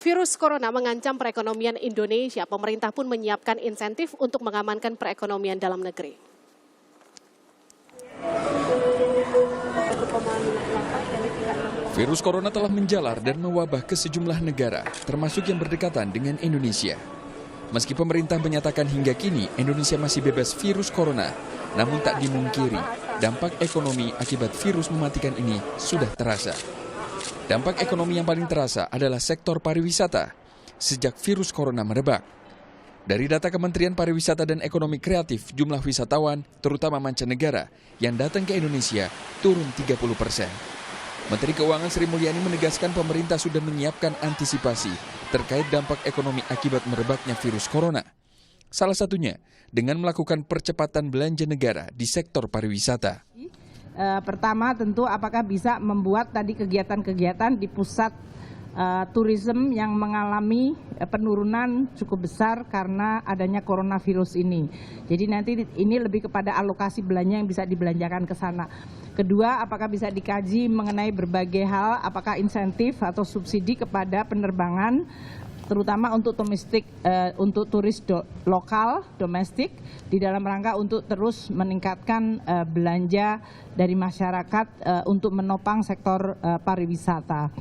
Virus corona mengancam perekonomian Indonesia. Pemerintah pun menyiapkan insentif untuk mengamankan perekonomian dalam negeri. Virus corona telah menjalar dan mewabah ke sejumlah negara, termasuk yang berdekatan dengan Indonesia. Meski pemerintah menyatakan hingga kini Indonesia masih bebas virus corona, namun tak dimungkiri dampak ekonomi akibat virus mematikan ini sudah terasa. Dampak ekonomi yang paling terasa adalah sektor pariwisata sejak virus corona merebak. Dari data Kementerian Pariwisata dan Ekonomi Kreatif, jumlah wisatawan, terutama mancanegara, yang datang ke Indonesia turun 30%. Menteri Keuangan Sri Mulyani menegaskan pemerintah sudah menyiapkan antisipasi terkait dampak ekonomi akibat merebaknya virus corona. Salah satunya dengan melakukan percepatan belanja negara di sektor pariwisata. Pertama tentu apakah bisa membuat tadi kegiatan-kegiatan di pusat tourism yang mengalami penurunan cukup besar karena adanya coronavirus ini. Jadi nanti ini lebih kepada alokasi belanja yang bisa dibelanjakan ke sana. Kedua, apakah bisa dikaji mengenai berbagai hal, apakah insentif atau subsidi kepada penerbangan, terutama untuk domestik, untuk turis lokal, domestik, di dalam rangka untuk terus meningkatkan belanja dari masyarakat untuk menopang sektor pariwisata.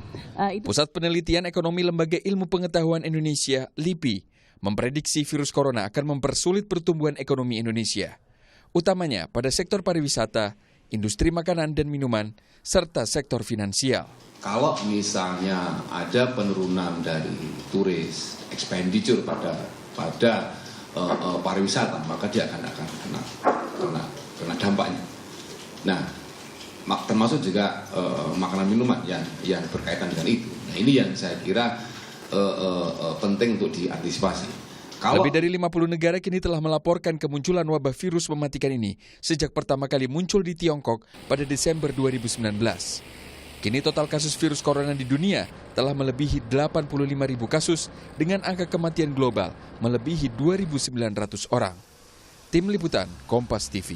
Pusat Penelitian Ekonomi Lembaga Ilmu Pengetahuan Indonesia, LIPI, memprediksi virus corona akan mempersulit pertumbuhan ekonomi Indonesia, utamanya pada sektor pariwisata, industri makanan dan minuman, serta sektor finansial. Kalau misalnya ada penurunan dari turis, expenditure pada pariwisata, maka dia akan kena dampaknya. Nah, termasuk juga makanan minuman yang berkaitan dengan itu. Nah, ini yang saya kira penting untuk diantisipasi. Lebih dari 50 negara kini telah melaporkan kemunculan wabah virus mematikan ini sejak pertama kali muncul di Tiongkok pada Desember 2019. Kini total kasus virus corona di dunia telah melebihi 85.000 kasus dengan angka kematian global melebihi 2.900 orang. Tim Liputan, Kompas TV.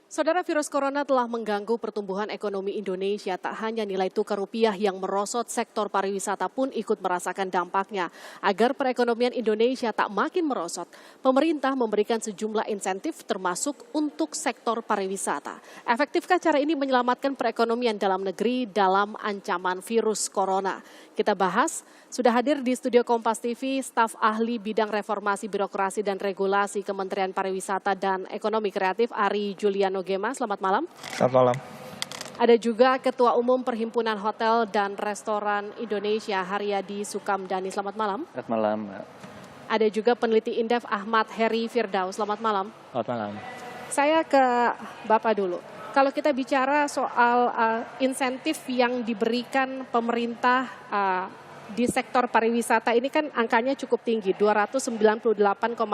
Saudara, virus corona telah mengganggu pertumbuhan ekonomi Indonesia. Tak hanya nilai tukar rupiah yang merosot, sektor pariwisata pun ikut merasakan dampaknya. Agar perekonomian Indonesia tak makin merosot, pemerintah memberikan sejumlah insentif termasuk untuk sektor pariwisata. Efektifkah cara ini menyelamatkan perekonomian dalam negeri dalam ancaman virus corona? Kita bahas, sudah hadir di studio Kompas TV, staf ahli bidang reformasi birokrasi dan regulasi Kementerian Pariwisata dan Ekonomi Kreatif Ari Juliano Gema. Selamat malam. Selamat malam. Ada juga Ketua Umum Perhimpunan Hotel dan Restoran Indonesia Haryadi Sukamdhani. Selamat malam. Selamat malam. Ada juga peneliti Indef Ahmad Heri Firdaus. Selamat malam. Selamat malam. Saya ke Bapak dulu. Kalau kita bicara soal insentif yang diberikan pemerintah di sektor pariwisata ini kan angkanya cukup tinggi, 298,5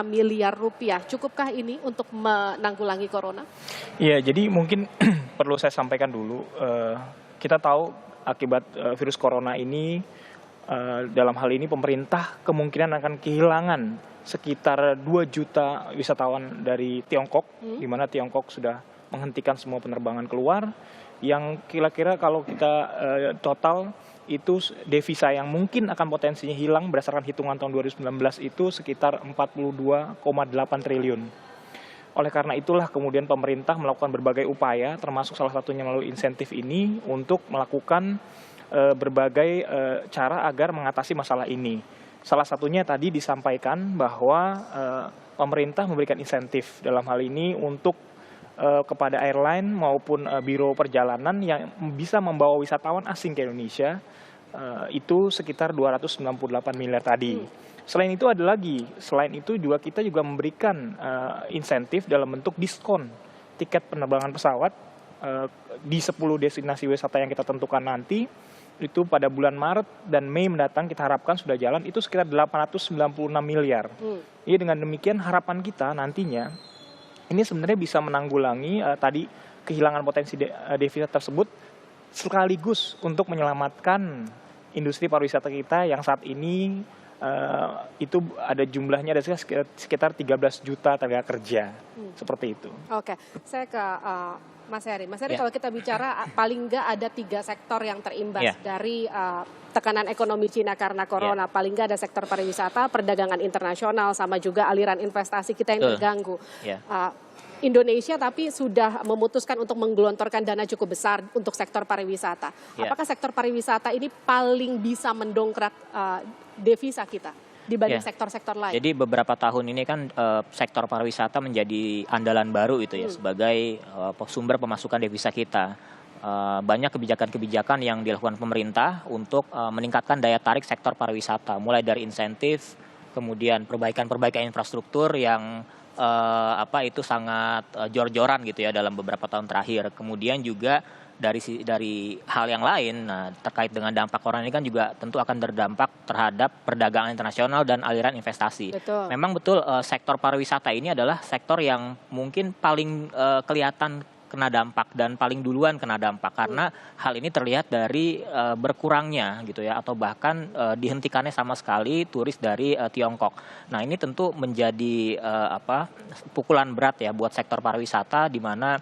miliar rupiah. Cukupkah ini untuk menanggulangi corona? Iya, jadi mungkin perlu saya sampaikan dulu. Kita tahu akibat virus corona ini, dalam hal ini pemerintah kemungkinan akan kehilangan sekitar 2 juta wisatawan dari Tiongkok, di mana Tiongkok sudah menghentikan semua penerbangan keluar, yang kira-kira kalau kita total itu devisa yang mungkin akan potensinya hilang berdasarkan hitungan tahun 2019 itu sekitar 42,8 triliun. Oleh karena itulah kemudian pemerintah melakukan berbagai upaya, termasuk salah satunya melalui insentif ini untuk melakukan berbagai cara agar mengatasi masalah ini. Salah satunya tadi disampaikan bahwa pemerintah memberikan insentif dalam hal ini untuk kepada airline maupun biro perjalanan yang bisa membawa wisatawan asing ke Indonesia, itu sekitar 298 miliar tadi. Selain itu ada lagi, selain itu juga kita juga memberikan insentif dalam bentuk diskon tiket penerbangan pesawat di 10 destinasi wisata yang kita tentukan nanti. Itu pada bulan Maret dan Mei mendatang kita harapkan sudah jalan, itu sekitar 896 miliar. Jadi dengan demikian harapan kita nantinya ini sebenarnya bisa menanggulangi tadi kehilangan potensi devisa tersebut, sekaligus untuk menyelamatkan industri pariwisata kita yang saat ini itu ada jumlahnya ada sekitar 13 juta tenaga kerja, seperti itu. Oke, saya ke Mas Heri. Mas Heri, Ya. kalau kita bicara paling nggak ada 3 sektor yang terimbas Ya. dari tekanan ekonomi Cina karena corona. Paling nggak ada sektor pariwisata, perdagangan internasional, sama juga aliran investasi kita yang Betul. terganggu. Ya. Indonesia tapi sudah memutuskan untuk menggelontorkan dana cukup besar untuk sektor pariwisata. Ya. Apakah sektor pariwisata ini paling bisa mendongkrak devisa kita dibanding Ya. sektor-sektor lain? Jadi beberapa tahun ini kan sektor pariwisata menjadi andalan baru itu ya sebagai sumber pemasukan devisa kita. Banyak kebijakan-kebijakan yang dilakukan pemerintah untuk meningkatkan daya tarik sektor pariwisata, mulai dari insentif, kemudian perbaikan-perbaikan infrastruktur yang itu sangat jor-joran gitu ya dalam beberapa tahun terakhir. Kemudian juga dari hal yang lain, terkait dengan dampak corona ini kan juga tentu akan berdampak terhadap perdagangan internasional dan aliran investasi. Betul. Memang betul sektor pariwisata ini adalah sektor yang mungkin paling kelihatan kena dampak dan paling duluan kena dampak karena hal ini terlihat dari berkurangnya gitu ya atau bahkan dihentikannya sama sekali turis dari Tiongkok. Nah, ini tentu menjadi pukulan berat ya buat sektor pariwisata di mana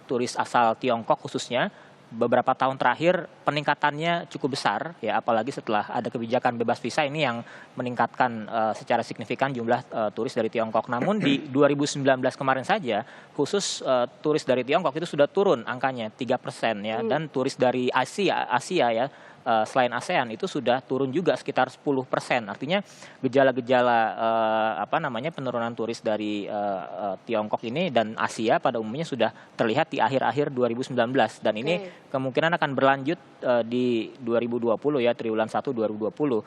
turis asal Tiongkok khususnya beberapa tahun terakhir peningkatannya cukup besar ya, apalagi setelah ada kebijakan bebas visa ini yang meningkatkan secara signifikan jumlah turis dari Tiongkok. Namun di 2019 kemarin saja khusus turis dari Tiongkok itu sudah turun angkanya 3% ya, dan turis dari Asia ya selain ASEAN itu sudah turun juga sekitar 10%. Artinya gejala-gejala penurunan turis dari Tiongkok ini dan Asia pada umumnya sudah terlihat di akhir-akhir 2019 dan ini kemungkinan akan berlanjut di 2020 ya, triwulan 1 2020.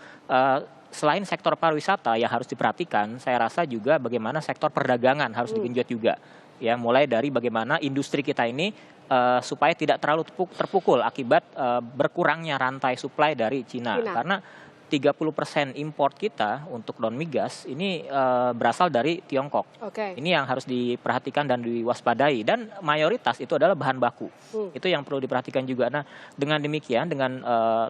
Selain sektor pariwisata yang harus diperhatikan, saya rasa juga bagaimana sektor perdagangan harus digenjot juga. Ya, mulai dari bagaimana industri kita ini supaya tidak terlalu terpukul akibat berkurangnya rantai supply dari Cina. Karena 30% import kita untuk non migas ini berasal dari Tiongkok. Ini yang harus diperhatikan dan diwaspadai, dan mayoritas itu adalah bahan baku. Itu yang perlu diperhatikan juga. Nah, dengan demikian, dengan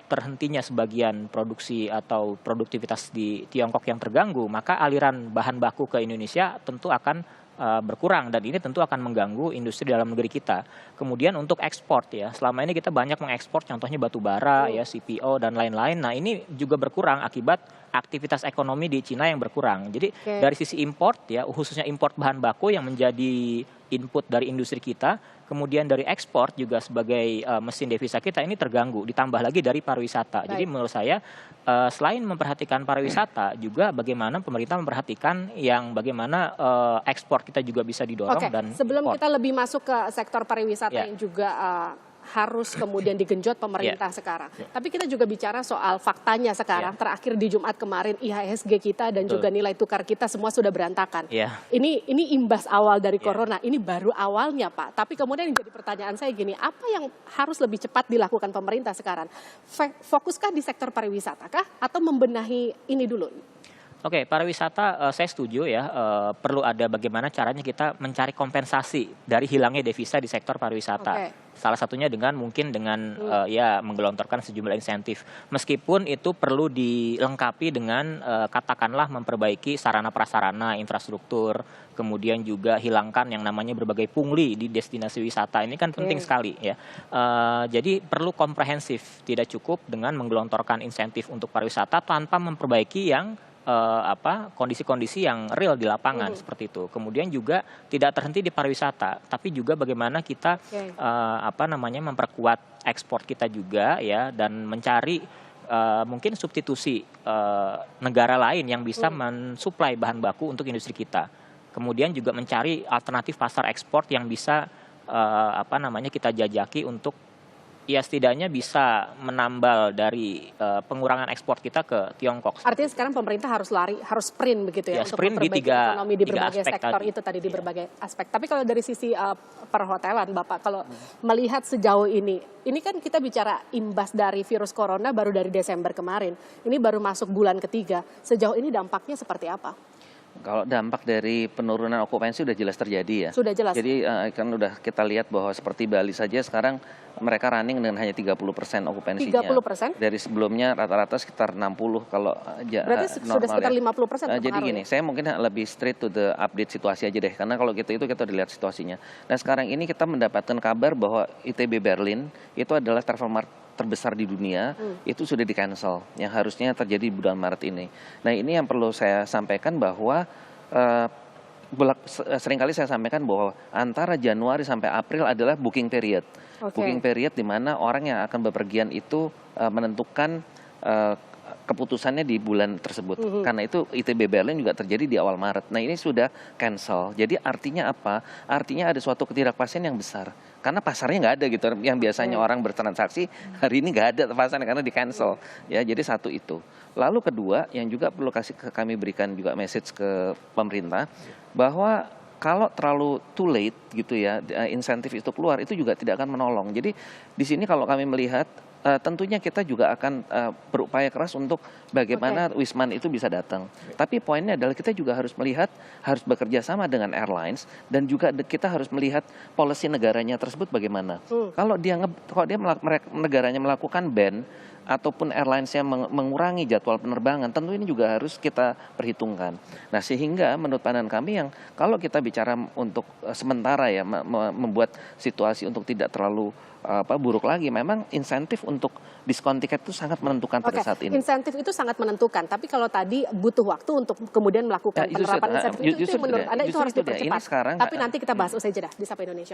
terhentinya sebagian produksi atau produktivitas di Tiongkok yang terganggu, maka aliran bahan baku ke Indonesia tentu akan berkurang dan ini tentu akan mengganggu industri dalam negeri kita. Kemudian untuk ekspor ya, selama ini kita banyak mengekspor contohnya batu bara ya, CPO dan lain-lain. Nah, ini juga berkurang akibat aktivitas ekonomi di Cina yang berkurang. Jadi dari sisi import ya, khususnya import bahan baku yang menjadi input dari industri kita, kemudian dari ekspor juga sebagai mesin devisa kita ini terganggu, ditambah lagi dari pariwisata. Jadi menurut saya selain memperhatikan pariwisata, juga bagaimana pemerintah memperhatikan yang bagaimana ekspor kita juga bisa didorong dan sebelum import. kita lebih masuk ke sektor pariwisata yang juga harus kemudian digenjot pemerintah sekarang. Tapi kita juga bicara soal faktanya sekarang. Terakhir di Jumat kemarin IHSG kita dan juga nilai tukar kita semua sudah berantakan. Ini imbas awal dari corona. Ini baru awalnya, Pak. Tapi kemudian yang jadi pertanyaan saya gini, apa yang harus lebih cepat dilakukan pemerintah sekarang? Fokuskah di sektor pariwisata kah atau membenahi ini dulu? Oke, pariwisata saya setuju ya, perlu ada bagaimana caranya kita mencari kompensasi dari hilangnya devisa di sektor pariwisata. Salah satunya mungkin dengan menggelontorkan sejumlah insentif. Meskipun itu perlu dilengkapi dengan katakanlah memperbaiki sarana prasarana, infrastruktur, kemudian juga hilangkan yang namanya berbagai pungli di destinasi wisata. Ini kan penting sekali ya. Jadi perlu komprehensif, tidak cukup dengan menggelontorkan insentif untuk pariwisata tanpa memperbaiki yang kondisi-kondisi yang real di lapangan seperti itu. Kemudian juga tidak terhenti di pariwisata, tapi juga bagaimana kita memperkuat ekspor kita juga ya, dan mencari mungkin substitusi negara lain yang bisa mensuplai bahan baku untuk industri kita. Kemudian juga mencari alternatif pasar ekspor yang bisa kita jajaki untuk ya setidaknya bisa menambal dari pengurangan ekspor kita ke Tiongkok. Artinya sekarang pemerintah harus sprint begitu ya, untuk sprint memperbaiki ekonomi di berbagai sektor itu tadi di berbagai aspek. Tapi kalau dari sisi perhotelan, Bapak, kalau melihat sejauh ini kan kita bicara imbas dari virus corona baru dari Desember kemarin. Ini baru masuk bulan ketiga. Sejauh ini dampaknya seperti apa? Kalau dampak dari penurunan okupansi sudah jelas terjadi ya. Sudah jelas. Jadi kan udah kita lihat bahwa seperti Bali saja sekarang mereka running dengan hanya 30% okupansinya. 30%? Dari sebelumnya rata-rata sekitar 60 kalau Berarti sudah normal sekitar ya. 50% Jadi gini, saya mungkin lebih straight to the update situasi aja deh. Karena kalau gitu itu kita udah lihat situasinya. Dan sekarang ini kita mendapatkan kabar bahwa ITB Berlin itu adalah travel market terbesar di dunia, itu sudah di cancel yang harusnya terjadi di bulan Maret ini. Nah ini yang perlu saya sampaikan bahwa seringkali saya sampaikan bahwa antara Januari sampai April adalah booking period. Booking period di mana orang yang akan bepergian itu menentukan keputusannya di bulan tersebut. Karena itu ITB Berlin juga terjadi di awal Maret. Nah ini sudah cancel. Jadi artinya apa? Artinya ada suatu ketidakpastian yang besar. Karena pasarnya nggak ada gitu. Yang biasanya orang bertransaksi hari ini nggak ada pasarnya karena di cancel. Ya jadi satu itu. Lalu kedua yang juga perlu kami berikan juga message ke pemerintah bahwa kalau terlalu too late gitu ya insentif itu keluar itu juga tidak akan menolong. Jadi di sini kalau kami melihat tentunya kita juga akan berupaya keras untuk bagaimana Wisman itu bisa datang. Tapi poinnya adalah kita juga harus melihat, harus bekerja sama dengan airlines dan juga kita harus melihat policy negaranya tersebut bagaimana. Kalau negaranya melakukan ban ataupun airlines-nya mengurangi jadwal penerbangan, tentu ini juga harus kita perhitungkan. Nah sehingga menurut pandangan kami yang kalau kita bicara untuk sementara ya membuat situasi untuk tidak terlalu buruk lagi, memang insentif untuk diskon tiket itu sangat menentukan pada saat ini. Insentif itu sangat menentukan, tapi kalau tadi butuh waktu untuk kemudian melakukan penerapan insentif itu yang menurut Anda itu harus dipercepat. Tapi nanti kita bahas usai jeda di Sapa Indonesia.